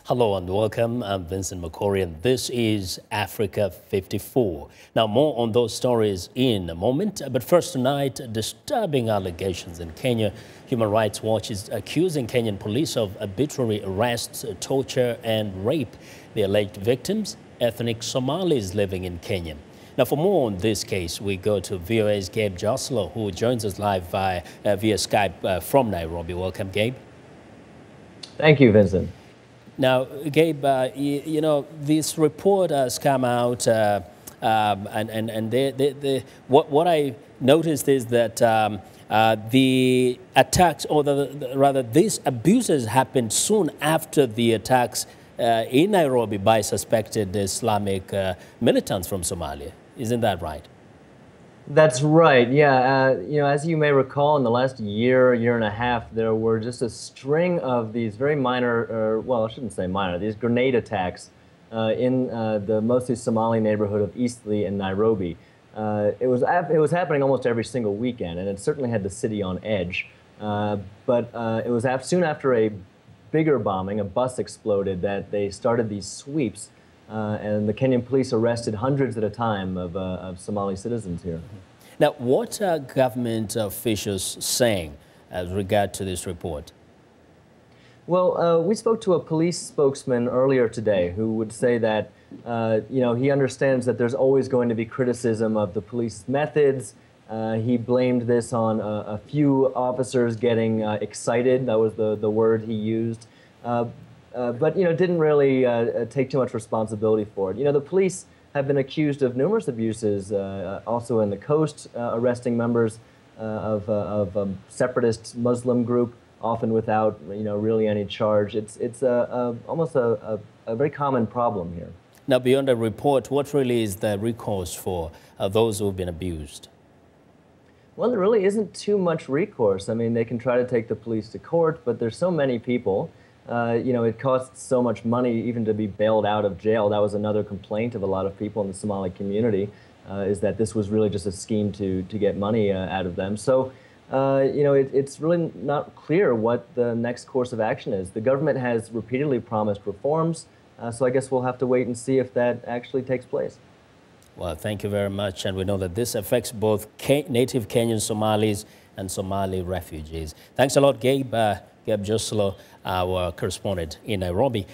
Hello and welcome. I'm Vincent Makori and this is Africa 54. Now more on those stories in a moment, but first tonight, disturbing allegations in Kenya. Human Rights Watch is accusing Kenyan police of arbitrary arrests, torture and rape. The alleged victims, ethnic Somalis living in Kenya. Now, for more on this case, we go to VOA's Gabe Joselow, who joins us live via Skype from Nairobi. Welcome, Gabe. Thank you, Vincent. Now, Gabe, you know, this report has come out, what I noticed is that the attacks, or rather, these abuses happened soon after the attacks in Nairobi by suspected Islamic militants from Somalia. Isn't that right? That's right. Yeah. As you may recall, in the last year and a half, there were just a string of these very minor, well, I shouldn't say minor, these grenade attacks in the mostly Somali neighborhood of Eastleigh in Nairobi. It was happening almost every single weekend, and it certainly had the city on edge. But it was soon after a bigger bombing, a bus exploded, that they started these sweeps. And the Kenyan police arrested hundreds at a time of Somali citizens here. Now, what are government officials saying as regard to this report? Well, we spoke to a police spokesman earlier today who would say that, he understands that there's always going to be criticism of the police methods. He blamed this on a few officers getting excited. That was the word he used. But didn't really take too much responsibility for it. The police have been accused of numerous abuses, also in the coast, arresting members of a separatist Muslim group, often without really any charge. It's almost a very common problem here. Now, beyond the report, what really is the recourse for those who've been abused? Well, there really isn't too much recourse. I mean, they can try to take the police to court, but there's so many people. It costs so much money even to be bailed out of jail. That was another complaint of a lot of people in the Somali community, is that this was really just a scheme to get money out of them. So, it's really not clear what the next course of action is. The government has repeatedly promised reforms, so I guess we'll have to wait and see if that actually takes place. Well, thank you very much. And we know that this affects both native Kenyan Somalis and Somali refugees. Thanks a lot, Gabe. Gabe Joselow, our correspondent in Nairobi.